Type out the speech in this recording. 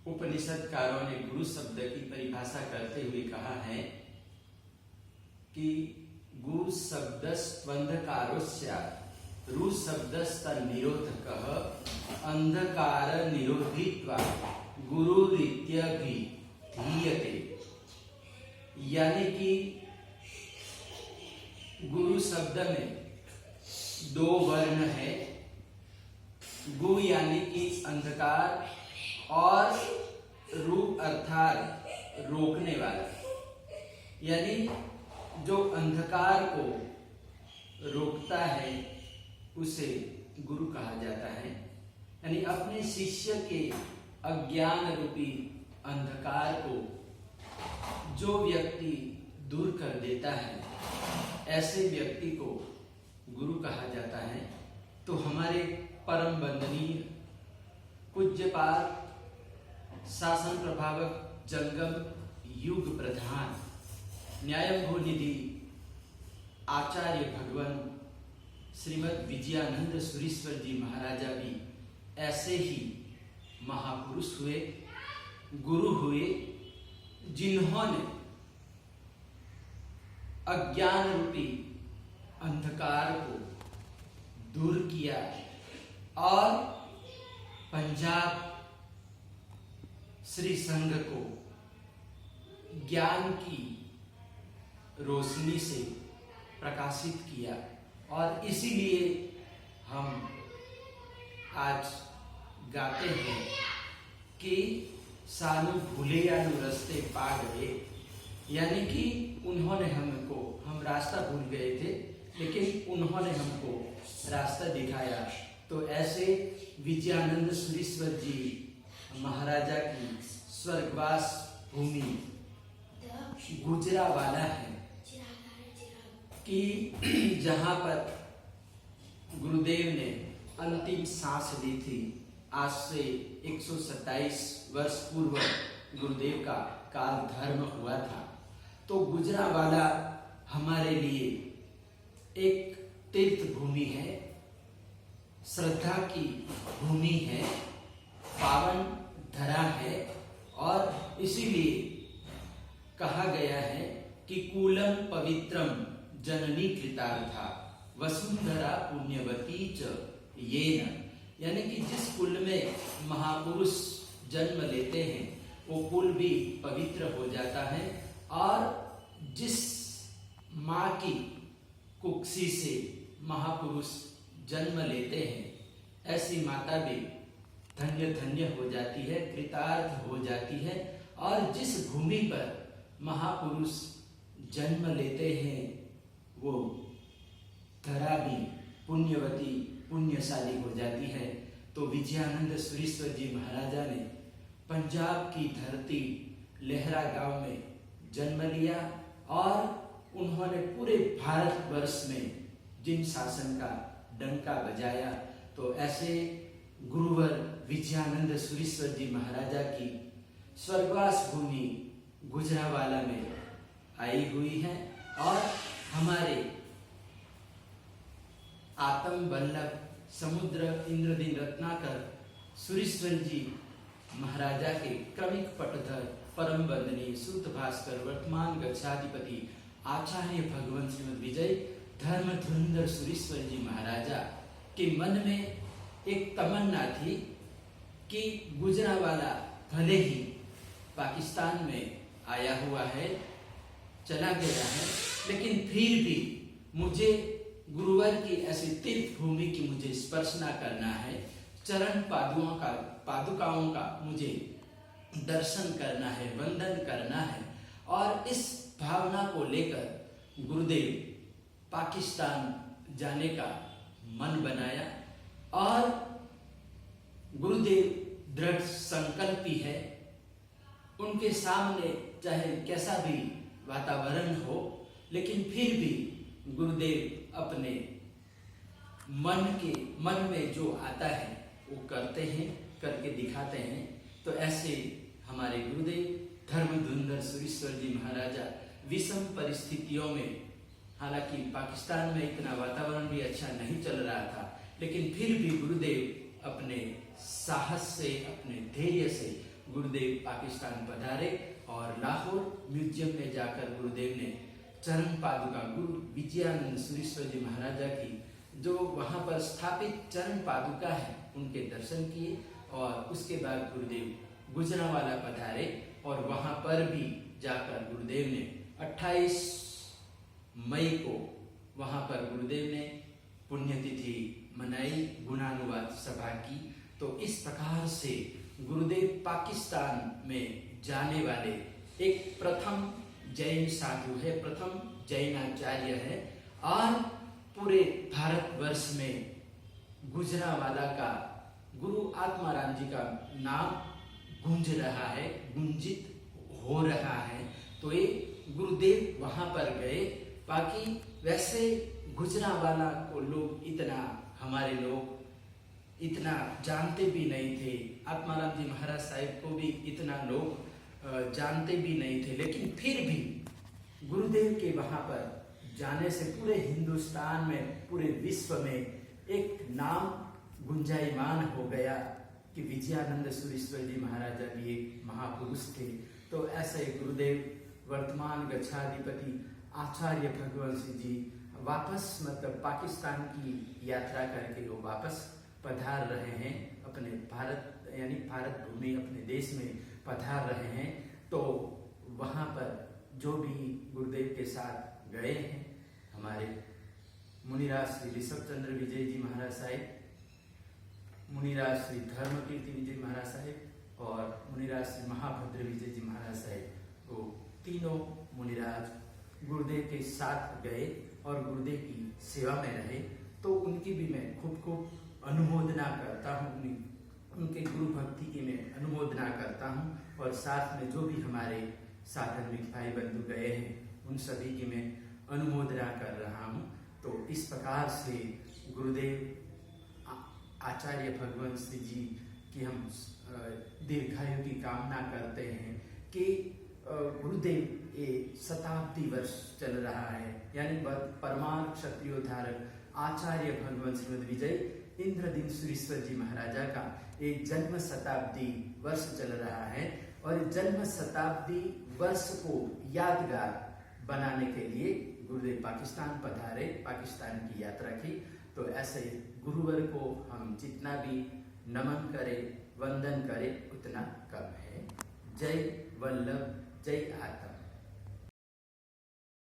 उपनिषदकारों ने गुरु शब्द की परिभाषा करते हुए कहा है कि गु शब्दस्त्वंधकारो स्यात्, रु शब्दस्तन्निरोधकः, अंधकार निरोधित्वा गुरुरित्यभिधीयते। यानी कि गुरु शब्द में दो वर्ण है, गु यानी कि अंधकार और रु अर्थात रोकने वाला, यानी जो अंधकार को रोकता है उसे गुरु कहा जाता है। यानी अपने शिष्य के अज्ञान रूपी अंधकार को जो व्यक्ति दूर कर देता है ऐसे व्यक्ति को गुरु कहा जाता है। तो हमारे परम वंदनीय पूज्यपाद शासन प्रभावक जंगम युग प्रधान न्यायभूनिधि आचार्य भगवान श्रीमद विजयानंद सुरीश्वर जी महाराजा भी ऐसे ही महापुरुष हुए, गुरु हुए, जिन्होंने अज्ञान रूपी अंधकार को दूर किया और पंजाब श्री संघ को ज्ञान की रोशनी से प्रकाशित किया। और इसीलिए हम आज गाते हैं कि सानू भूले यानु रस्ते पा गए, यानी कि उन्होंने हमको, हम रास्ता भूल गए थे लेकिन उन्होंने हमको रास्ता दिखाया। तो ऐसे विजयानंद सुरीश्वर जी महाराजा की स्वर्गवास भूमि गुजरावाला है कि जहां पर गुरुदेव ने अंतिम सांस ली थी। आज से 127 वर्ष पूर्व गुरुदेव का काल धर्म हुआ था। तो गुजरावाला हमारे लिए एक तीर्थ भूमि है, श्रद्धा की भूमि है, पावन धरा है। और इसीलिए कहा गया है कि कूलम पवित्रम जननी कृतार्था वसुंधरा पुण्यवती च येन। यानी कि जिस कुल में महापुरुष जन्म लेते हैं वो कुल भी पवित्र हो जाता है, और जिस माँ की कुक्षी से महापुरुष जन्म लेते हैं ऐसी माता भी धन्य धन्य हो जाती है, कृतार्थ हो जाती है। और जिस भूमि पर महापुरुष जन्म लेते हैं वो धरा भी पुण्यवती पुण्यशाली हो जाती है। तो विजयानंद सुरीश्वर जी महाराजा ने पंजाब की धरती लहरा गांव में जन्म लिया और उन्होंने पूरे भारतवर्ष में जिन शासन का डंका बजाया। तो ऐसे गुरुवर विजयानंद सुरीश्वर जी महाराजा की स्वर्गवास भूमि गुजरावाला में आई हुई है। और हमारे आत्म वल्लभ समुद्र इंद्रदीन रत्नाकर सुरीश्वर जी महाराजा के क्रमिक पटधर परम वंदनीय सूत भास्कर वर्तमान गच्छाधिपति आचार्य भगवान श्रीमद विजय धर्मधुरंधर सुरीश्वर जी महाराजा के मन में एक तमन्ना थी कि गुजरावाला भले ही पाकिस्तान में आया हुआ है, चला गया है, लेकिन फिर भी मुझे गुरुवर की ऐसी तीर्थ भूमि की मुझे स्पर्श न करना है, चरण पादुकाओं का मुझे दर्शन करना है, वंदन करना है। और इस भावना को लेकर गुरुदेव पाकिस्तान जाने का मन बनाया और गुरुदेव दृढ़ संकल्पी है। उनके सामने चाहे कैसा भी वातावरण हो, लेकिन फिर भी गुरुदेव अपने मन में जो आता है वो करते हैं, करके दिखाते हैं। तो ऐसे हमारे गुरुदेव धर्मधुरंधर सुरीश्वर जी महाराजा विषम परिस्थितियों में, हालांकि पाकिस्तान में इतना वातावरण भी अच्छा नहीं चल रहा था, लेकिन फिर भी गुरुदेव अपने साहस से, अपने धैर्य से गुरुदेव पाकिस्तान पधारे और लाहौर म्यूजियम में जाकर गुरुदेव ने चरण पादुका गुरु विजयानंद सुरेश्वर जी महाराजा की जो वहाँ पर स्थापित चरण पादुका है उनके दर्शन किए। और उसके बाद गुरुदेव गुजरांवाला पधारे और वहाँ पर भी जाकर गुरुदेव ने 28 मई को वहाँ पर गुरुदेव ने पुण्यतिथि मनाई, गुणानुवाद सभा की। तो इस प्रकार से गुरुदेव पाकिस्तान में जाने वाले एक प्रथम जैन साधु है, प्रथम जैनाचार्य है। और पूरे भारतवर्ष में गुजरांवाला का गुरु आत्माराम जी का नाम गूंज रहा है, गुंजित हो रहा है। तो ये गुरुदेव वहाँ पर गए। बाकी वैसे गुजरांवाला को लोग इतना, हमारे लोग इतना जानते भी नहीं थे, आत्माराम जी महाराज साहिब को भी इतना लोग जानते भी नहीं थे। लेकिन फिर भी गुरुदेव के वहाँ पर जाने से पूरे हिंदुस्तान में, पूरे विश्व में एक नाम गुंजायमान हो गया कि विजयानंद सुरेश्वर जी महाराजा भी एक महापुरुष थे। तो ऐसे गुरुदेव वर्तमान गच्छाधिपति आचार्य भगवंश जी वापस मतलब पाकिस्तान की यात्रा करके वो वापस पधार रहे हैं, अपने भारत यानी भारत भूमि अपने देश में पधार रहे हैं। तो वहाँ पर जो भी गुरुदेव के साथ गए हैं हमारे मुनिराज श्री ऋषभ चंद्र विजय जी महाराज साहिब, मुनिराज श्री धर्मकीर्ति विजय महाराज साहिब और मुनिराज श्री महाभद्र विजय जी महाराज साहिब, वो तीनों मुनिराज गुरुदेव के साथ गए और गुरुदेव की सेवा में रहे। तो उनकी भी मैं खूब अनुमोदना करता हूँ, उनके गुरु भक्ति की मैं अनुमोदना करता हूँ। और साथ में जो भी हमारे साधन भाई बंधु गए हैं उन सभी की मैं अनुमोदना कर रहा हूँ। तो इस प्रकार से गुरुदेव आचार्य भगवंश जी की हम दीर्घायु की कामना करते हैं कि गुरुदेव ये शताब्दी वर्ष चल रहा है, यानी परमार क्षत्रियोद्धारक आचार्य भगवंश विजय इंद्रदीन सुरेश्वर जी महाराजा का एक जन्म शताब्दी वर्ष चल रहा है। और जन्म शताब्दी वर्ष को यादगार बनाने के लिए गुरुदेव पाकिस्तान पधारे, पाकिस्तान की यात्रा की। तो ऐसे गुरुवर को हम जितना भी नमन करें, वंदन करें उतना कम है। जय वल्लभ, जय आत्मा।